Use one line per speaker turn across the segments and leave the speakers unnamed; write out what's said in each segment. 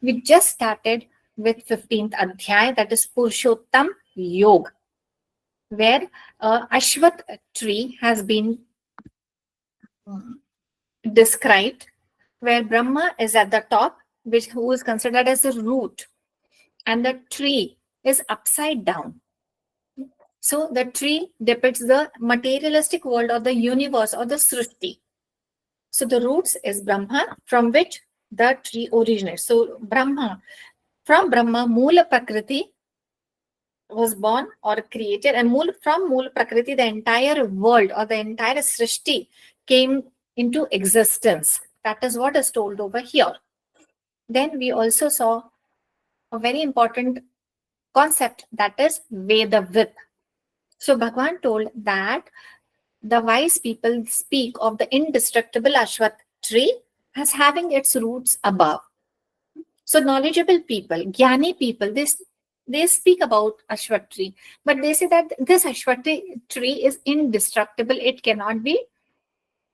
We just started with 15th Adhyay, that is Purushottam Yoga, where Ashwath tree has been described, where Brahma is at the top, who is considered as the root, and the tree is upside down. So the tree depicts the materialistic world or the universe or the Srishti. So the roots is Brahma, from which the tree originates. So from Brahma, Moola Prakriti was born or created, and from Moola Prakriti, the entire world or the entire Srishti came into existence. That is what is told over here. Then we also saw a very important concept, that is Vedavid. So Bhagwan told that the wise people speak of the indestructible Ashwath tree as having its roots above. So knowledgeable people, Jnani people, they speak about Ashwath tree, but they say that this Ashwath tree is indestructible. It cannot be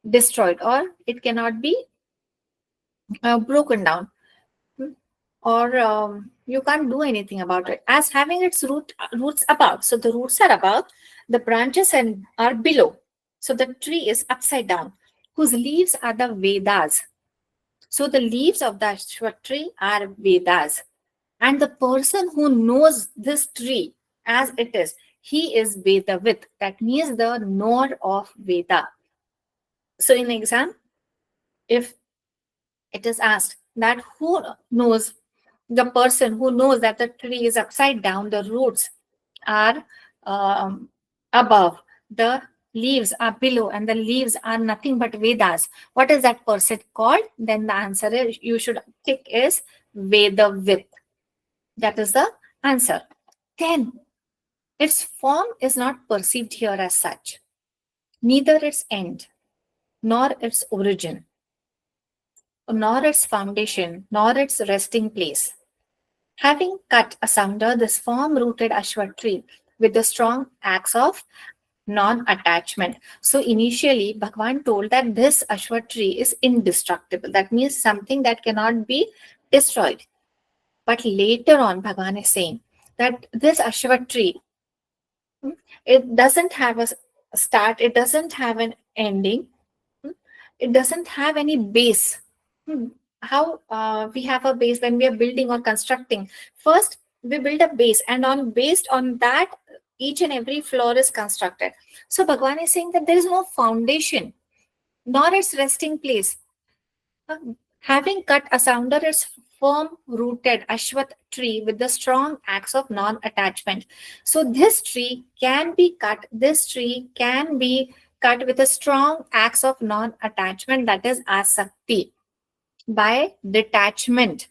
destroyed, or it cannot be broken down, or you can't do anything about it, as having its roots above. So the roots are above, the branches are below. So the tree is upside down, whose leaves are the Vedas. So the leaves of the Ashwath tree are Vedas. And the person who knows this tree as it is, he is Vedavid. That means the knower of Veda. So in exam, if it is asked that who knows, the person who knows that the tree is upside down, the roots are above, the leaves are below, and the leaves are nothing but Vedas, what is that person called? Then the answer is, you should tick is Vedavid. That is the answer. Then its form is not perceived here as such, neither its end, nor its origin, nor its foundation, nor its resting place. Having cut asunder this firm-rooted Ashwath tree with the strong axe of non-attachment. So initially, Bhagwan told that this Ashwath tree is indestructible. That means something that cannot be destroyed. But later on, Bhagwan is saying that this Ashwath tree, it doesn't have a start, it doesn't have an ending, it doesn't have any base. How we have a base when we are building or constructing? First, we build a base, and based on that, each and every floor is constructed. So Bhagwan is saying that there is no foundation, nor its resting place. Having cut asunder its firm-rooted Ashwath tree with the strong axe of non-attachment. So this tree can be cut. This tree can be cut with a strong axe of non-attachment, that is asakti. By detachment,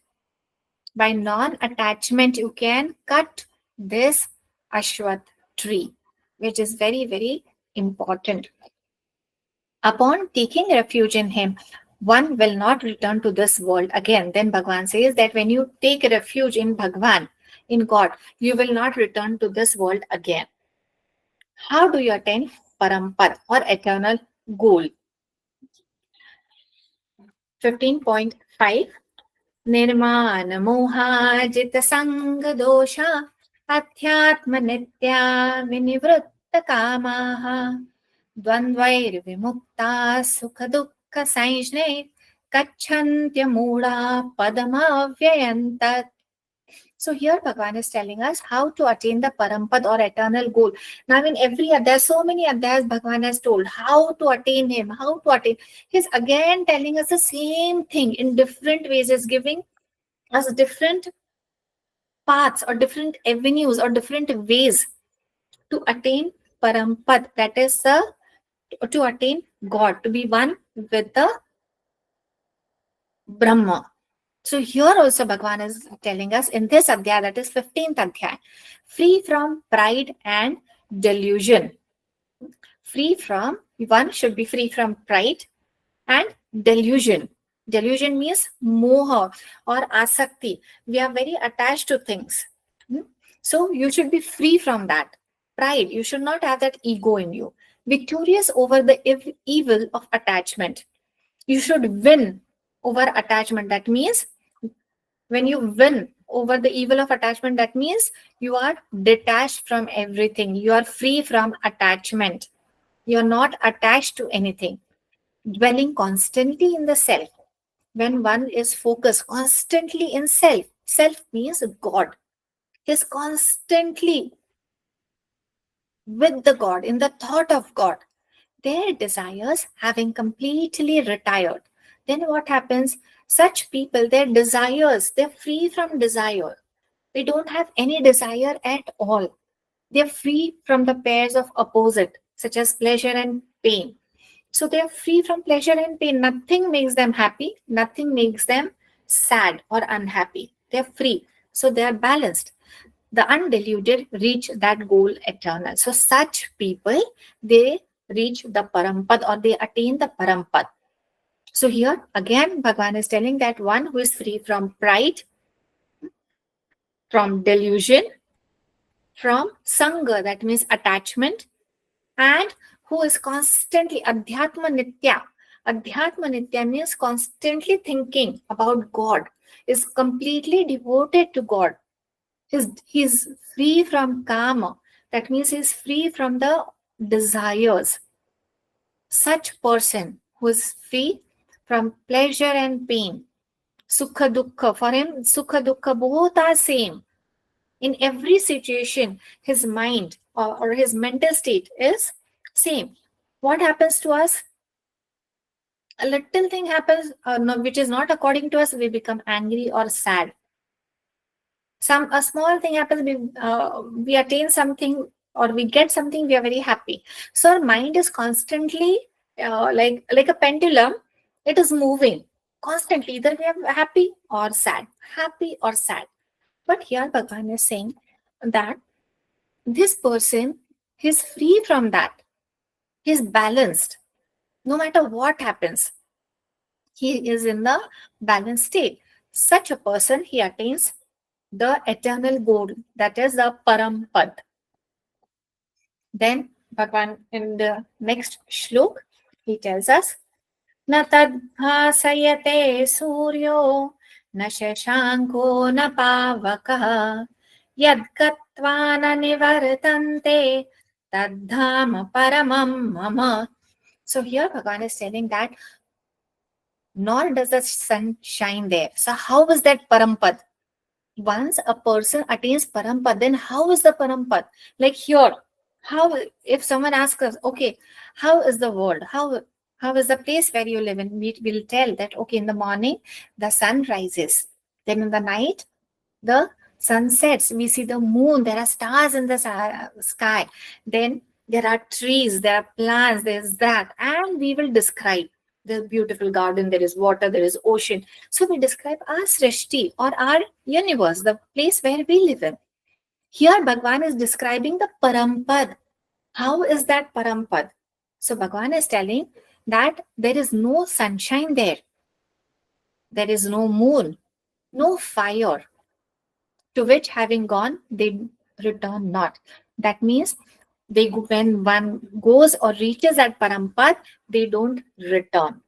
by non-attachment, you can cut this Ashwath tree, which is very, very important. Upon taking refuge in him, one will not return to this world again. Then Bhagwan says that when you take refuge in Bhagwan, in God, you will not return to this world again. How do you attain Parampad or eternal goal? 15.5 Nirmana moha jita sanga dosha adhyatma nitya vinivritta kamaha dvandvair vimukta sukha dukkha saishne kachantya mooda padama vyayantat. So here Bhagwan is telling us how to attain the Parampad or eternal goal. Now in every there are so many adhyas Bhagwan has told how to attain him, how to attain. He's again telling us the same thing in different ways. He's giving us different paths or different avenues or different ways to attain Parampad. That is to attain God, to be one with the Brahma. So here also Bhagwan is telling us in this adhyaya, that is 15th adhyaya, free from pride and delusion. One should be free from pride and delusion. Delusion means moha or asakti. We are very attached to things. So you should be free from that. Pride, you should not have that ego in you. Victorious over the evil of attachment. You should win over attachment. That means When you win over the evil of attachment, that means you are detached from everything. You are free from attachment. You are not attached to anything. Dwelling constantly in the self. When one is focused constantly in self, self means God, is constantly with the God, in the thought of God, their desires having completely retired. Then what happens? Such people, their desires, they're free from desire. They don't have any desire at all. They're free from the pairs of opposite, such as pleasure and pain. So they're free from pleasure and pain. Nothing makes them happy, nothing makes them sad or unhappy. They're free. So they're balanced. The undiluted reach that goal eternal. So such people, they reach the parampad or they attain the parampad. So here again, Bhagwan is telling that one who is free from pride, from delusion, from sanga, that means attachment, and who is constantly adhyatma nitya. Adhyatma nitya means constantly thinking about God, is completely devoted to God. He's free from karma. That means he's free from the desires. Such person who is free from pleasure and pain, sukha dukkha, for him, sukha dukkha both are same. In every situation, his mind or his mental state is same. What happens to us? A little thing happens which is not according to us, we become angry or sad. A small thing happens, we attain something or we get something, we are very happy. So our mind is constantly like a pendulum. It is moving constantly. Either we are happy or sad, happy or sad. But here Bhagavan is saying that this person is free from that. He's balanced. No matter what happens, he is in the balanced state. Such a person, he attains the eternal goal, that is the Parampad. Then Bhagwan in the next shlok, he tells us, Na tadbhasayate suryo, na shashanko na pavakaha, yad gatva na nivartante, tadhama paramam mama. So here Bhagwan is telling that nor does the sun shine there. So how is that Parampad? Once a person attains parampad, then how is the parampad? Like here, how, if someone asks us, okay, how is the world? How is the place where you live in? We will tell that, okay, in the morning, the sun rises. Then in the night, the sun sets. We see the moon. There are stars in the sky. Then there are trees, there are plants, there's that. And we will describe the beautiful garden, there is water, there is ocean. So we describe our Srishti or our universe, the place where we live in. Here Bhagwan is describing the Parampad. How is that Parampad? So Bhagwan is telling that there is no sunshine there. There is no moon, no fire, to which having gone, they return not. That means when one goes or reaches that Parampad, they don't return.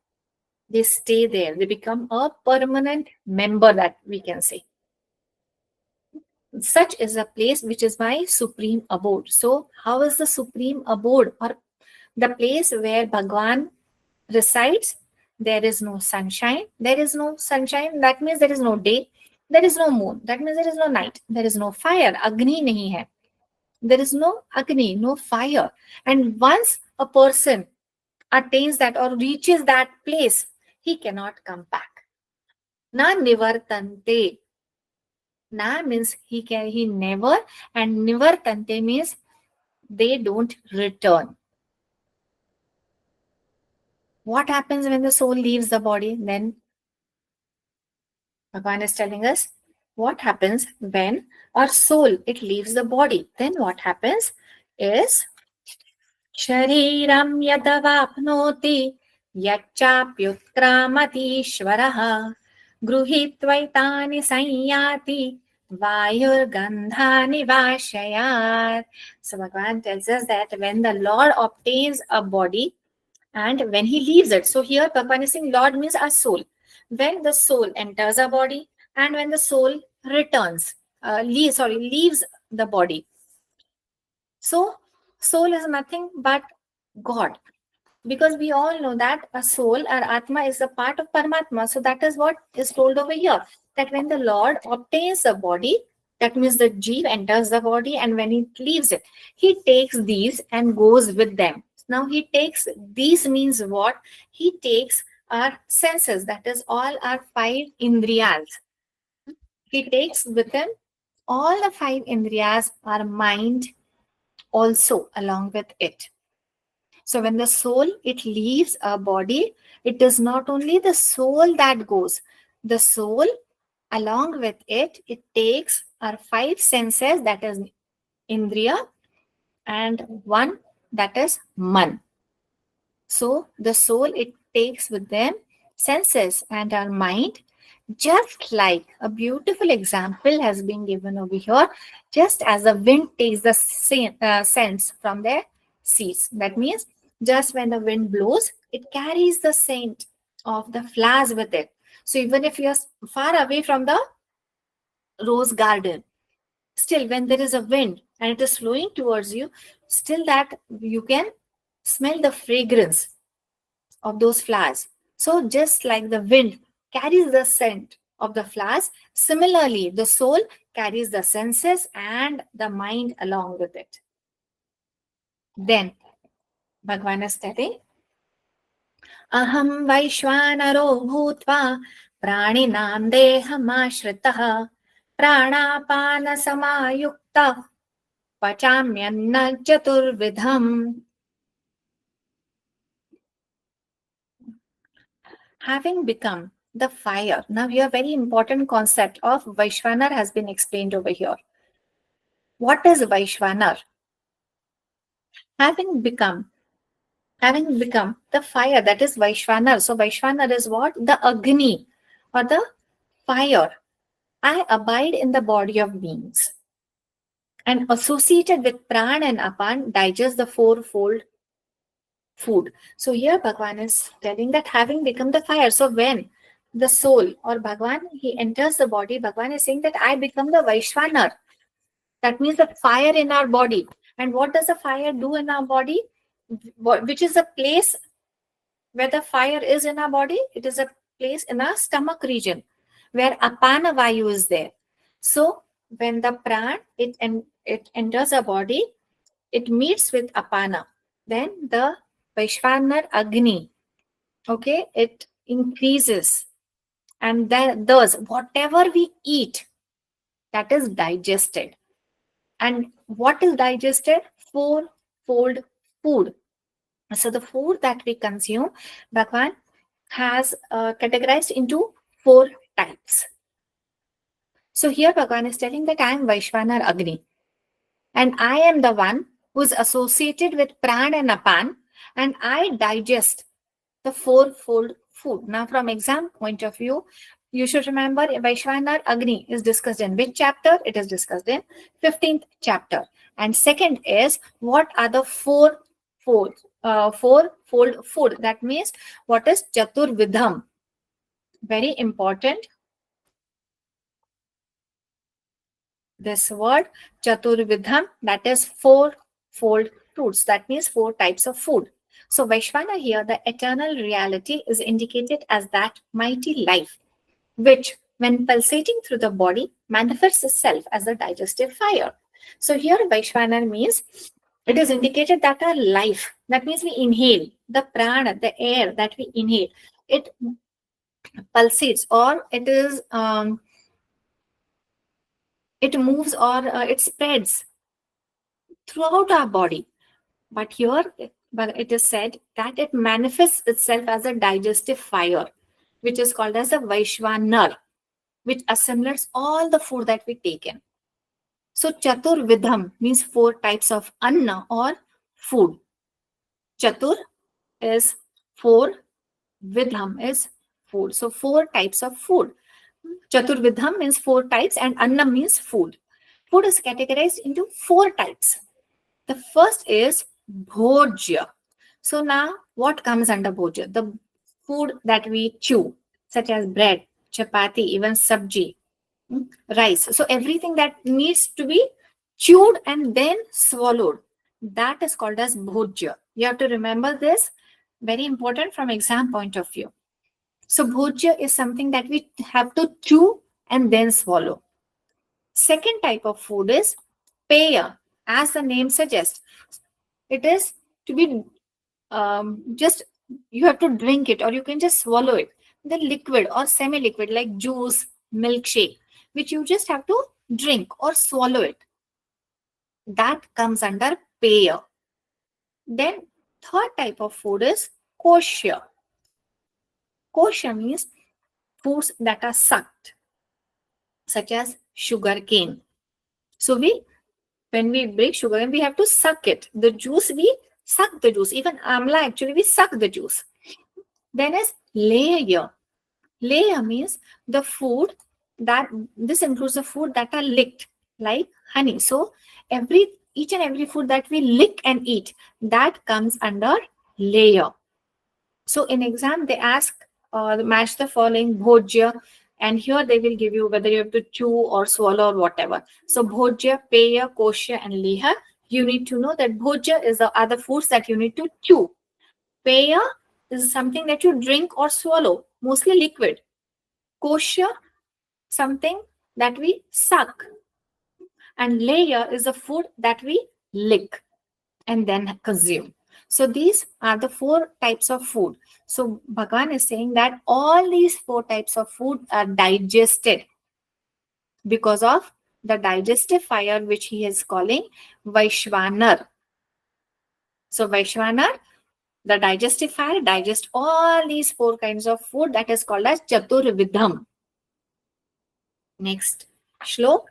They stay there. They become a permanent member, that we can say. Such is a place which is my supreme abode. So, how is the supreme abode or the place where Bhagwan resides? There is no sunshine. There is no sunshine. That means there is no day. There is no moon. That means there is no night. There is no fire. Agni nahi hai. There is no Agni, no fire. And once a person attains that or reaches that place, he cannot come back. Na nivartante. Na means he never, and nivartante means they don't return. What happens when the soul leaves the body? Then Bhagavan is telling us what happens when our soul, it leaves the body. Then what happens is Shariram yadavapnoti yachapyutkramatishvaraha gruhitvaitani sanyati vayurgandhani vashayat. So Bhagavan tells us that when the Lord obtains a body and when he leaves it. So here Bhagavan is saying Lord means our soul. When the soul enters a body, and when the soul returns, leaves the body. So, soul is nothing but God, because we all know that a soul or Atma is a part of Paramatma. So, that is what is told over here, that when the Lord obtains the body, that means the Jeev enters the body, and when he leaves it, he takes these and goes with them. Now, he takes these means what? He takes our senses, that is all our five indriyas. He takes with him all the five indriyas, our mind also along with it. So when the soul, it leaves our body, it is not only the soul that goes. The soul, along with it, it takes our five senses, that is indriya, and one, that is man. So the soul, it takes with them senses and our mind, just like a beautiful example has been given over here, just as the wind takes the scents from their seeds. That means just when the wind blows, it carries the scent of the flowers with it. So even if you're far away from the rose garden, still when there is a wind and it is flowing towards you, still that you can smell the fragrance of those flowers. So, just like the wind carries the scent of the flowers, similarly, the soul carries the senses and the mind along with it. Then, Bhagwan is telling, Aham Vaishwanaro Bhutva Praninam Dehamashritah Pranapana Samayukta Pachamyanna Chaturvidham. Having become the fire. Now, here, very important concept of Vaishwanar has been explained over here. What is Vaishwanar? Having become, having become the fire, that is Vaishwanar. So, Vaishwanar is what? The Agni or the fire. I abide in the body of beings, and associated with Pran and Apan, digest the fourfold food. So here Bhagwan is telling that having become the fire. So when the soul or Bhagwan, he enters the body, Bhagwan is saying that I become the Vaishwanar. That means the fire in our body. And what does the fire do in our body? Which is a place where the fire is in our body? It is a place in our stomach region where Apana Vayu is there. So when the pran, it enters our body, it meets with Apana. Then the Vaishwanar Agni, okay, it increases, and then thus whatever we eat, that is digested. And what is digested? Fourfold food. So the food that we consume, Bhagwan has categorized into four types. So here Bhagwan is telling that I am Vaishwanar Agni, and I am the one who is associated with Pran and Apan, and I digest the fourfold food. Now, from exam point of view, you should remember Vaishwanar Agni is discussed in which chapter? It is discussed in 15th chapter. And second is, what are the fourfold food? That means, what is Chaturvidham? Very important. This word Chaturvidham, that is fourfold fruits. That means four types of food. So Vaishvana here, the eternal reality is indicated as that mighty life, which when pulsating through the body manifests itself as a digestive fire. So here Vaishvana means it is indicated that our life, that means we inhale the prana, the air that we inhale, it pulsates, or it moves, or it spreads throughout our body. But here, it is said that it manifests itself as a digestive fire, which is called as a Vaishwanar, which assimilates all the food that we take in. So Chaturvidham means four types of anna or food. Chatur is four, Vidham is food. So four types of food. Chaturvidham means four types, and anna means food. Food is categorized into four types. The first is bhojya. So now what comes under bhojya? The food that we chew, such as bread, chapati, even sabji. Rice. So everything that needs to be chewed and then swallowed, that is called as bhojya. You have to remember this, very important from exam point of view. So bhojya is something that we have to chew and then swallow. Second type of food is peya. As the name suggests, it is to be just, you have to drink it or you can just swallow it. The liquid or semi-liquid like juice, milkshake, which you just have to drink or swallow it. That comes under peya. Then third type of food is kosher. Kosher means foods that are sucked, such as sugar cane. So when we break sugar and we have to suck it. The juice, we suck the juice. Even amla, actually, we suck the juice. Then is layer. Layer means the food that, this includes the food that are licked, like honey. So each and every food that we lick and eat, that comes under layer. So in exam, they ask, match the following bhojya, and here they will give you whether you have to chew or swallow or whatever. So bhojya, peya, kosher, and liha. You need to know that bhojya is the other foods that you need to chew. Peya is something that you drink or swallow, mostly liquid. Kosher, something that we suck. And layer is the food that we lick and then consume. So these are the four types of food. So Bhagwan is saying that all these four types of food are digested because of the digestive fire, which he is calling Vaishvanar. So Vaishvanar, the digestive fire, digests all these four kinds of food, that is called as Chaturvidham. Next shlok.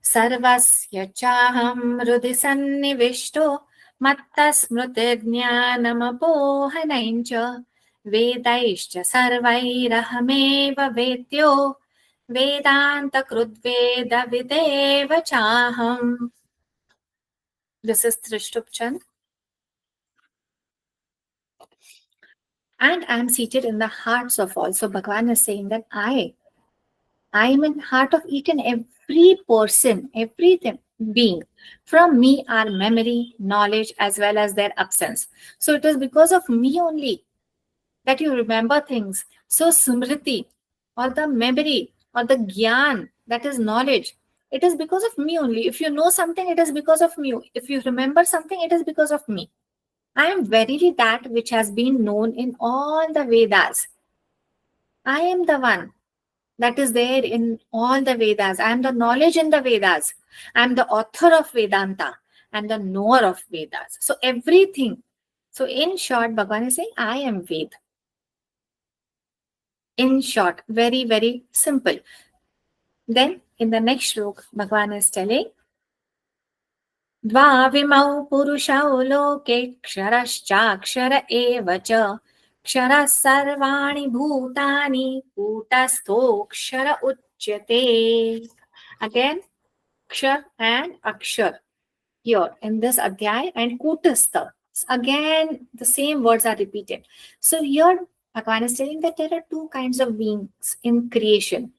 Sarvasya chaham hृदि सन्निविष्टो मत्तस्मृतिर्ज्ञानमपोहनञ्च वेदैश्च सर्वैरहमेव वेद्यो वेदान्तकृद्वेदविदेव चाहम्. This is Trishtup Chand. And I am seated in the hearts of all. So Bhagwan is saying that I am in the heart of each and every person, every being. From me are memory, knowledge, as well as their absence. So it is because of me only that you remember things. So smriti, or the memory, or the gyan, that is knowledge, it is because of me only. If you know something, it is because of me. If you remember something, it is because of me. I am verily that which has been known in all the Vedas. I am the one that is there in all the Vedas. I am the knowledge in the Vedas. I am the author of Vedanta and the knower of Vedas. So everything. So in short, Bhagavan is saying, I am Ved. In short, very, very simple. Then in the next shlok, Bhagavan is telling, Dvavimau purushau loke ksharaschaksara eva cha kshara sarvani bhutani kutastokshara uchyate. Again, kshar and akshar here in this adhyay, and kutastha. Again, the same words are repeated. So here, Bhagavan is telling that there are two kinds of beings in creation.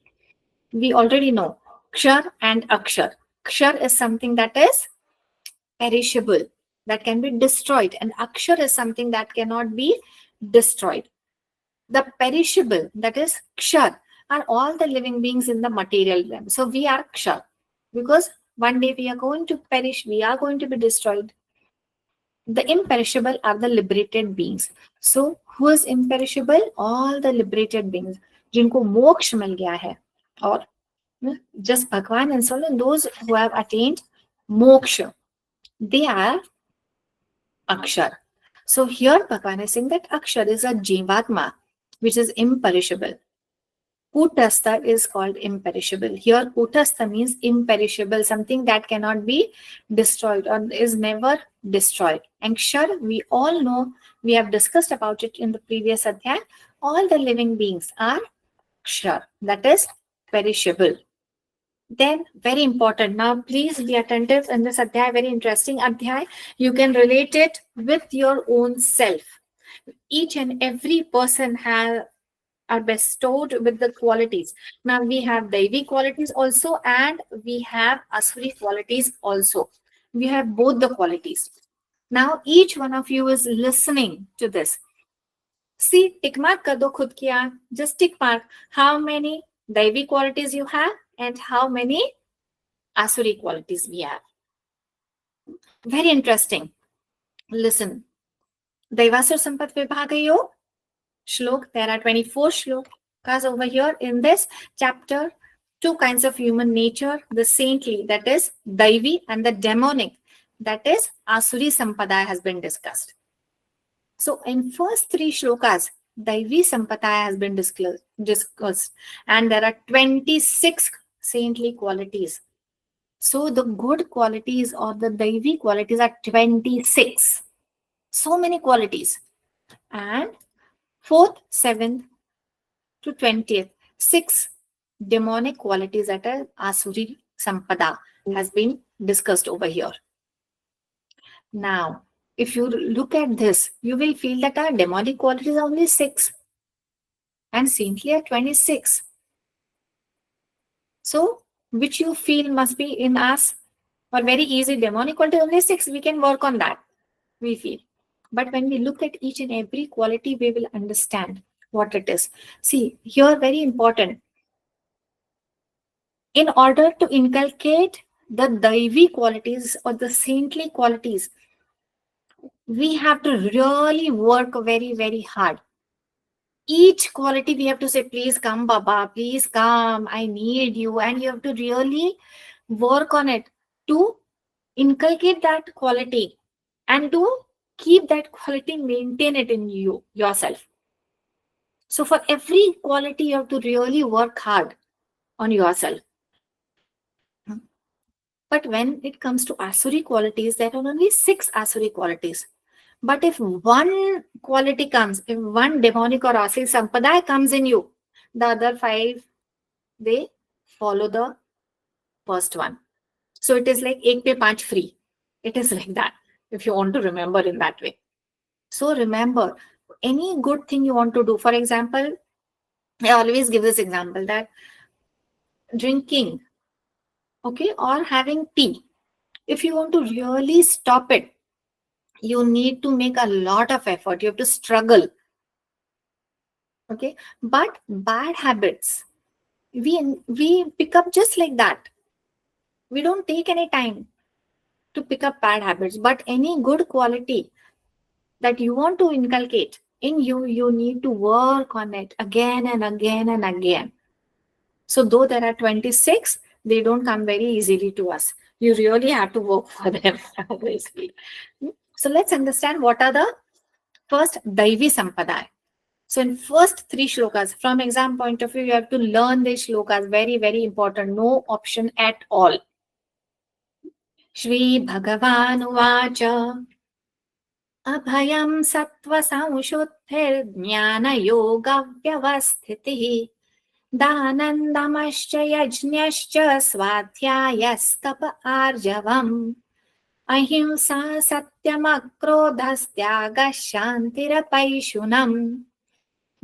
We already know kshar and akshar. Kshar is something that is perishable, that can be destroyed, and akshar is something that cannot be destroyed. The perishable, that is kshar, are all the living beings in the material realm. So we are kshar because one day we are going to perish, we are going to be destroyed. The imperishable are the liberated beings. So who is imperishable? All the liberated beings जिनको मोक्ष मिल गया है, और just Bhagwan and so on, those who have attained moksha, they are akshar. So here Bhagwan is saying that akshar is a jivatma, which is imperishable. Kutastha is called imperishable. Here kutastha means imperishable, something that cannot be destroyed or is never destroyed. And kshar, we all know, we have discussed about it in the previous adhyay, all the living beings are kshar, that is perishable. Then very important, now please be attentive in this adhyay, very interesting adhyay. You can relate it with your own self. Each and every person are bestowed with the qualities. Now we have Daivi qualities also, and we have Asuri qualities also. We have both the qualities. Now each one of you is listening to this. See, tick mark kar do khud ki aankh. Just tick mark how many Daivi qualities you have and how many Asuri qualities we have. Very interesting. Listen. Daivasur Sampat Vibhagayo Shlok. There are 24 shlokas over here in this chapter. Two kinds of human nature, the saintly, that is Daivi, and the demonic, that is Asuri Sampadaya, has been discussed. So in first three shlokas, Daivi Sampadaya has been discussed, and there are 26 saintly qualities. So the good qualities or the Daivi qualities are 26. So many qualities. And 4th, 7th to 20th, 6 demonic qualities that are Asuri Sampada has been discussed over here. Now, if you look at this, you will feel that our demonic qualities are only 6 and saintly are 26. So, which you feel must be in us, or very easy, demonic quality only 6, we can work on that, we feel. But when we look at each and every quality, we will understand what it is. See, here very important. In order to inculcate the Daivi qualities or the saintly qualities, we have to really work very, very hard. Each quality we have to say, please come, Baba, please come, I need you. And you have to really work on it to inculcate that quality and to keep that quality, maintain it in you yourself. So for every quality, you have to really work hard on yourself. But when it comes to Asuri qualities, there are only 6 Asuri qualities. But if one quality comes, if one demonic or Asuri Sampadaya comes in you, the other 5, they follow the first one. So it is like ek pe 5 free. It is like that, if you want to remember in that way. So remember, any good thing you want to do, for example, I always give this example that drinking, okay, or having tea, if you want to really stop it, you need to make a lot of effort. You have to struggle. Okay. But bad habits, we pick up just like that. We don't take any time to pick up bad habits. But any good quality that you want to inculcate in you, you need to work on it again and again and again. So though there are 26, they don't come very easily to us. You really have to work for them, obviously. So let's understand what are the first Daivi Sampadaya. So in first 3 shlokas, from exam point of view, you have to learn these shlokas. Very, very important. No option at all. Shri Bhagavan Uvacha Abhayam Sattva Samshuddhir Jnana Yoga Vyavasthitihi Danandamascha Yajñascha Swadhyayastapa Arjavam Ahimsa Satyam Akrodhastyaga Shantirapaishunam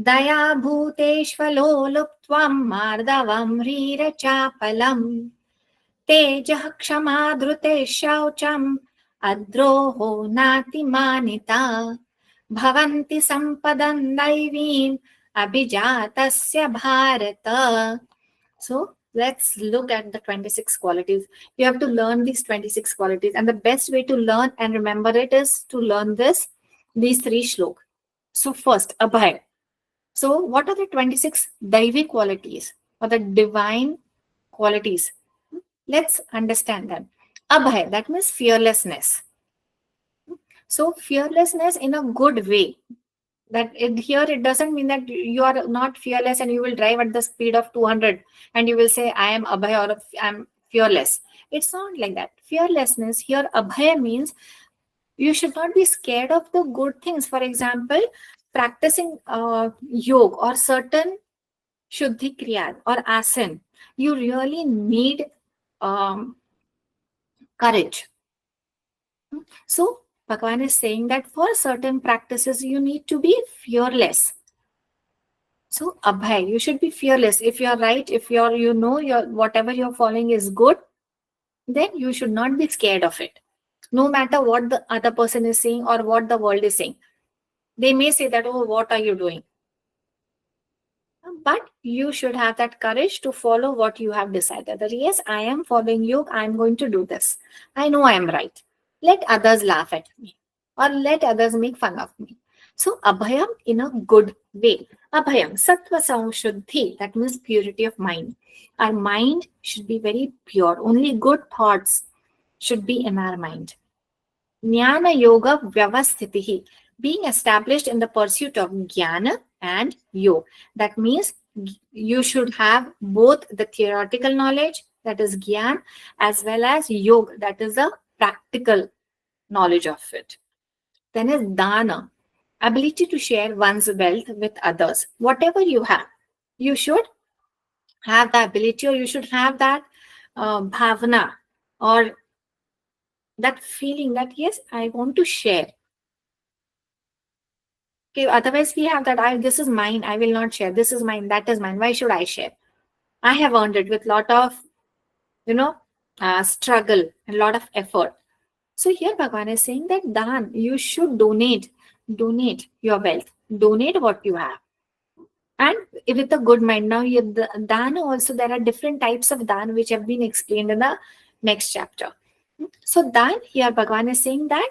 Daya Bhuteshvalo Luptvam Mardavam Rira Chapalam Tejah Kshama Dhrute Shaucham Adroho Nati Manita Bhavanti Sampadam Daivim Abhijatasya Bharata. So let's look at the 26 qualities. You have to learn these 26 qualities, and the best way to learn and remember it is to learn these 3 shlok. So first, Abhay. So what are the 26 Daivi qualities or the divine qualities? Let's understand them. Abhay, that means fearlessness. So fearlessness in a good way. Here it doesn't mean that you are not fearless and you will drive at the speed of 200 and you will say, I am Abhay or I am fearless. It's not like that. Fearlessness here, Abhay means you should not be scared of the good things. For example, practicing yoga or certain Shuddhi Kriya or Asan, you really need courage. So, Bhagavan is saying that for certain practices, you need to be fearless. So Abhay, you should be fearless. If you're right, if you're, you know, your whatever you're following is good, then you should not be scared of it. No matter what the other person is saying or what the world is saying. They may say that, oh, what are you doing? But you should have that courage to follow what you have decided. That yes, I am following you, I am going to do this. I know I am right. Let others laugh at me or let others make fun of me. So, abhayam in a good way. Abhayam, sattva samshuddhi, that means purity of mind. Our mind should be very pure. Only good thoughts should be in our mind. Jnana Yoga Vyavasthitihi, being established in the pursuit of Jnana and Yoga. That means you should have both the theoretical knowledge, that is Gyan, as well as Yoga, that is the practical knowledge of it. Then is Dana, ability to share one's wealth with others. Whatever you have, you should have the ability, or you should have that bhavana, or that feeling that yes, I want to share. Okay, otherwise we have that I this is mine, I will not share. This is mine, that is mine. Why should I share? I have earned it with lot of, you know, struggle and lot of effort. So here Bhagwan is saying that Dan, you should donate your wealth, donate what you have, and with a good mind. Now, the Dan also there are different types of Dan which have been explained in the next chapter. So Dan here Bhagwan is saying that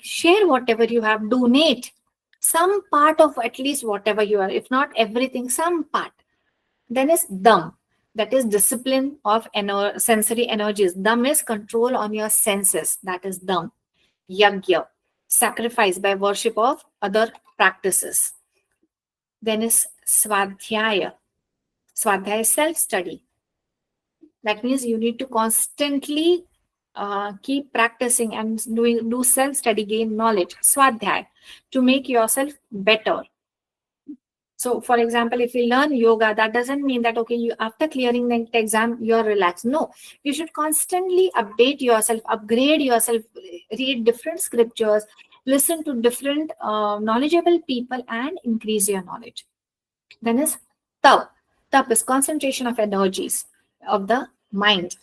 share whatever you have, donate some part of at least whatever you are, if not everything, some part. Then is dam, that is discipline of sensory energies. Dam is control on your senses, that is dam. Yagya, sacrifice by worship of other practices. Then is swadhyaya, swadhyaya is self-study. That means you need to constantly keep practicing and do self-study, gain knowledge, swadhyaya, to make yourself better. So, for example, if you learn yoga, that doesn't mean that, okay, you after clearing the exam, you're relaxed. No, you should constantly update yourself, upgrade yourself, read different scriptures, listen to different knowledgeable people, and increase your knowledge. Then is tap. Tap is concentration of energies of the mind.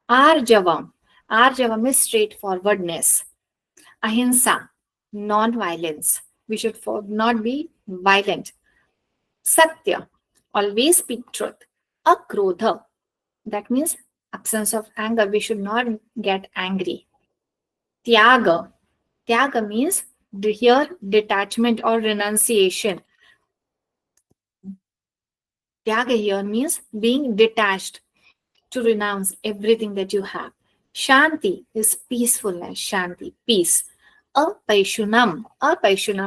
Arjavam. Arjavam is straightforwardness. Ahimsa, non-violence. We should not be violent. Satya, always speak truth. Akrodha, that means absence of anger. We should not get angry. Tyaga, Tyaga means here detachment or renunciation. Tyaga here means being detached, to renounce everything that you have. Shanti is peacefulness, Shanti, peace. Apaishunam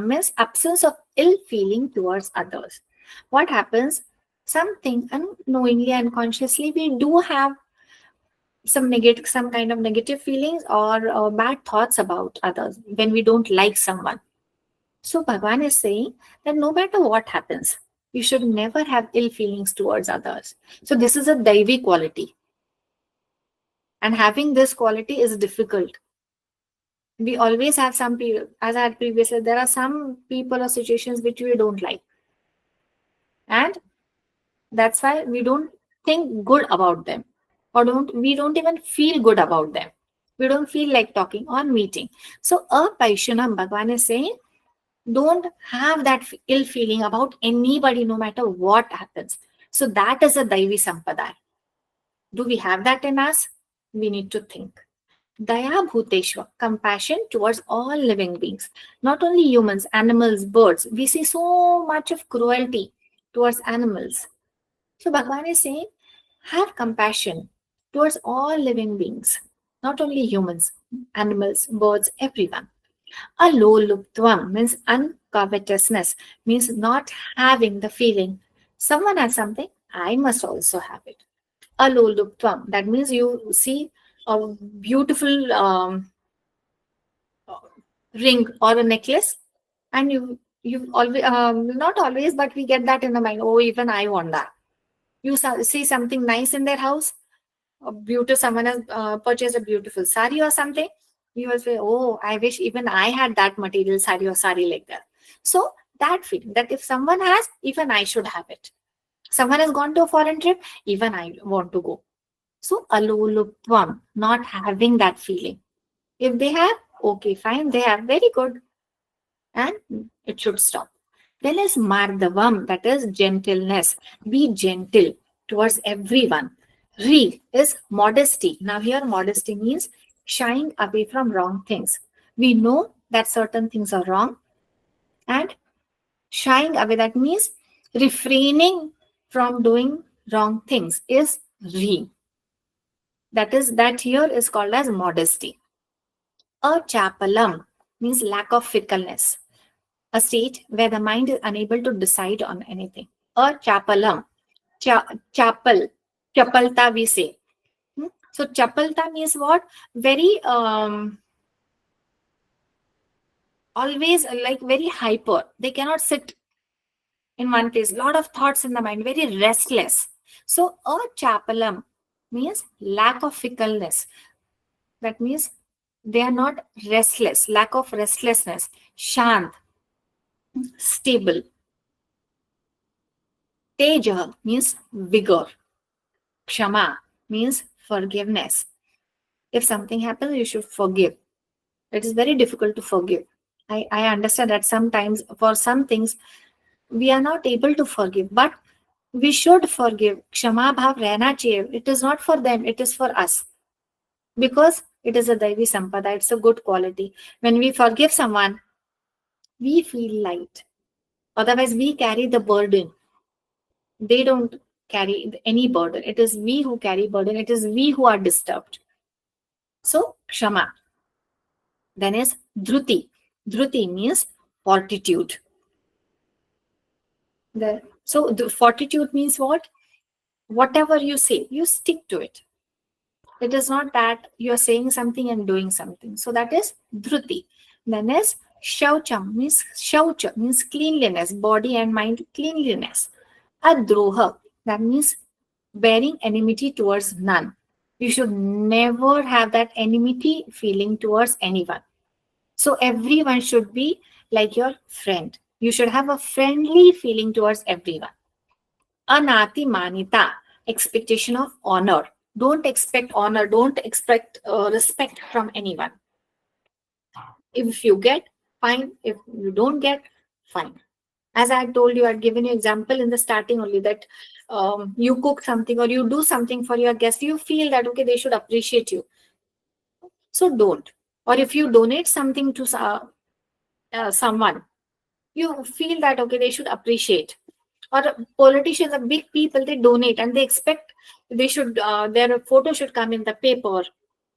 means absence of ill feeling towards others. What happens? Something unknowingly, unconsciously, we do have some kind of negative feelings or bad thoughts about others when we don't like someone. So Bhagwan is saying that no matter what happens, you should never have ill feelings towards others. So this is a Daivi quality. And having this quality is difficult. We always have some people, as I had previously, there are some people or situations which we don't like. And that's why we don't think good about them. Or we don't even feel good about them. We don't feel like talking or meeting. So Apaishanam, Bhagwan is saying, don't have that ill feeling about anybody, no matter what happens. So that is a Daivi Sampadaya. Do we have that in us? We need to think. Daya Bhuteshwa, compassion towards all living beings, not only humans, animals, birds. We see so much of cruelty towards animals. So Bhagwan is saying, have compassion towards all living beings, not only humans, animals, birds, everyone. Aloluptvam means uncovetousness, means not having the feeling someone has something, I must also have it. Aloluptvam, that means you see a beautiful ring or a necklace, and you always not always, but we get that in the mind. Oh, even I want that. You see something nice in their house, a beautiful someone has purchased a beautiful sari or something. You will say, oh, I wish even I had that material sari or sari like that. So That feeling that if someone has, even I should have it. Someone has gone to a foreign trip, even I want to go. So alulupvam, not having that feeling. If they have, okay, fine, they have, very good, and it should stop. Then is mardavam, that is gentleness. Be gentle towards everyone. Re is modesty. Now here modesty means shying away from wrong things. We know that certain things are wrong, and shying away, that means refraining from doing wrong things, is re. That here is called as modesty. Achapalam means lack of fickleness, a state where the mind is unable to decide on anything. Achapalam, chapal, chapalta we say. So chapalta means what? Very always like very hyper. They cannot sit in one place. Lot of thoughts in the mind, very restless. So achapalam means lack of fickleness. That means they are not restless, lack of restlessness. Shant, stable. Teja means vigor. Kshama means forgiveness. If something happens, you should forgive. It is very difficult to forgive. I understand that sometimes for some things we are not able to forgive, but we should forgive. Kshama bhav rehna chahiye. It is not for them, it is for us. Because it is a Daivi Sampada, it's a good quality. When we forgive someone, we feel light. Otherwise, we carry the burden. They don't carry any burden. It is we who carry burden. It is we who are disturbed. So, Kshama. Then is Dhruti. Dhruti means fortitude. So, the fortitude means what? Whatever you say, you stick to it. It is not that you're saying something and doing something. So, that is Dhruti. Then is Shaucham means cleanliness, body and mind cleanliness. Adroha, that means bearing enmity towards none. You should never have that enmity feeling towards anyone. So everyone should be like your friend. You should have a friendly feeling towards everyone. Anati manita, expectation of honor. Don't expect honor. Don't expect respect from anyone. If you get, fine. If you don't get, fine. As I told you, I'd given you example in the starting only that you cook something or you do something for your guests, you feel that okay, they should appreciate you. So don't. Or if you donate something to someone, you feel that okay, they should appreciate. Or politicians are big people, they donate and they expect they should their photo should come in the paper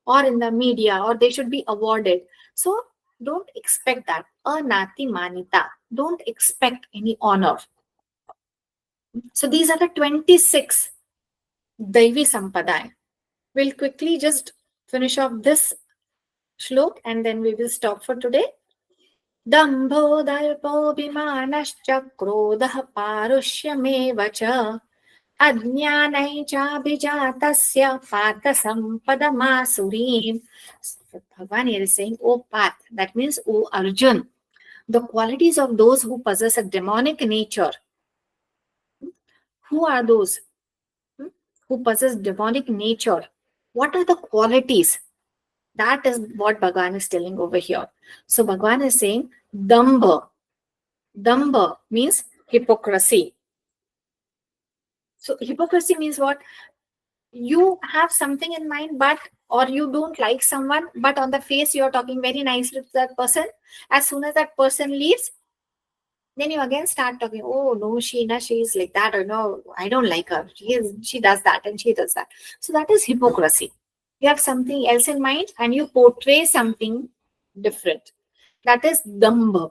or in the media, or they should be awarded. So don't expect that. Anati manita. Don't expect any honor. So these are the 26 Daivi Sampadaya. We'll quickly just finish off this shlok and then we will stop for today. Dambho dalpo bhimanascha krodha parushyamev cha ajnanai cha bijatasya pata sampadamasurim. Bhagavan here is saying, O Path, that means O Arjun, the qualities of those who possess a demonic nature. Who are those who possess demonic nature? What are the qualities? That is what Bhagavan is telling over here. So Bhagavan is saying, Damba. Damba means hypocrisy. So hypocrisy means what? You have something in mind, but or you don't like someone, but on the face you're talking very nicely to that person. As soon as that person leaves, then you again start talking, oh no, she's like that, or no, I don't like her. She does that and she does that. So that is hypocrisy. You have something else in mind and you portray something different. That is damba.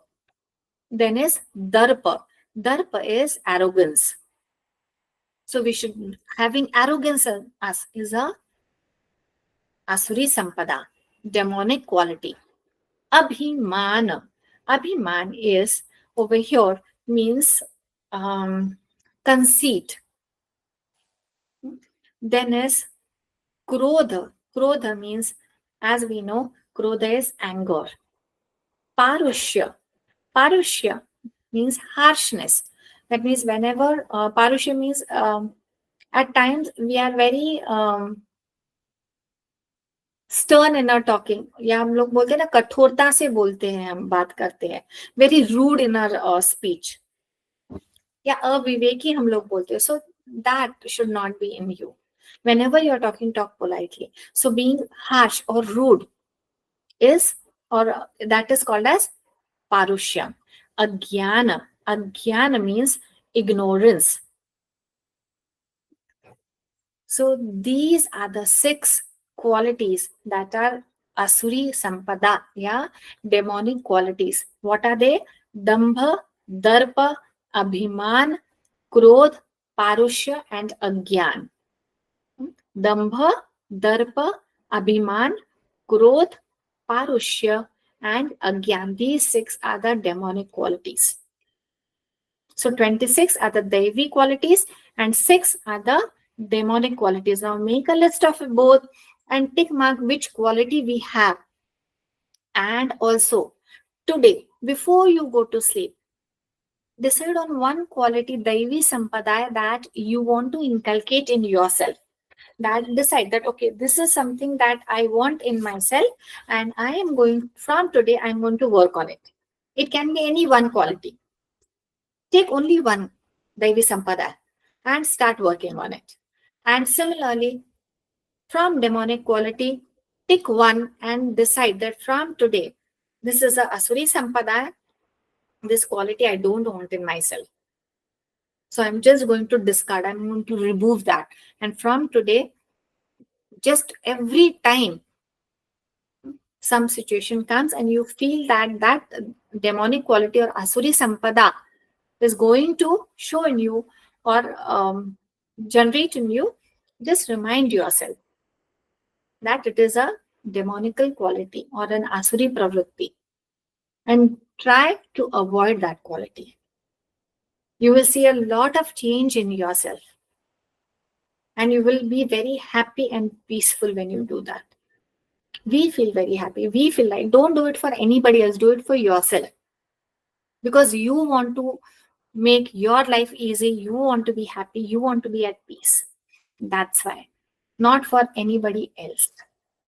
Then is darpa. Darpa is arrogance. So we should having arrogance in us is a asuri sampada, demonic quality. Abhiman. Abhiman is over here means conceit. Then is krodha. Krodha means, as we know, krodha is anger. Parushya. Parushya means harshness. That means whenever Parushya means at times we are very stern in our talking, या हम लोग बोलते हैं ना कठोरता से बोलते हैं, हम बात करते हैं, very rude in our speech, या अविवेकी हम लोग बोलते हैं. So that should not be in you. Whenever you are talking, talk politely. So being harsh or rude is, or that is called as parushya. Agyana means ignorance. So these are the 6 qualities that are asuri sampada, yeah, demonic qualities. What are they? Dambha, darpa, abhiman, krodh, parushya, and agyan. Dambha, darpa, abhiman, krodh, parushya, and agyan. These 6 are the demonic qualities. So 26 are the Devi qualities and 6 are the demonic qualities. Now make a list of both and tick mark which quality we have. And also today, before you go to sleep, decide on one quality, Devi Sampadaya, that you want to inculcate in yourself. That decide that, okay, this is something that I want in myself and I am going, from today, I'm going to work on it. It can be any one quality. Take only one Devi Sampada and start working on it. And similarly, from demonic quality, pick one and decide that from today, this is a Asuri Sampada, this quality I don't want in myself. So I'm just going to discard, I'm going to remove that. And from today, just every time some situation comes and you feel that that demonic quality or Asuri Sampada is going to show in you or generate in you, just remind yourself that it is a demonical quality or an Asuri pravritti and try to avoid that quality. You will see a lot of change in yourself and you will be very happy and peaceful when you do that. We feel very happy. We feel like, don't do it for anybody else, do it for yourself. Because you want to make your life easy, you want to be happy, you want to be at peace. That's why, not for anybody else.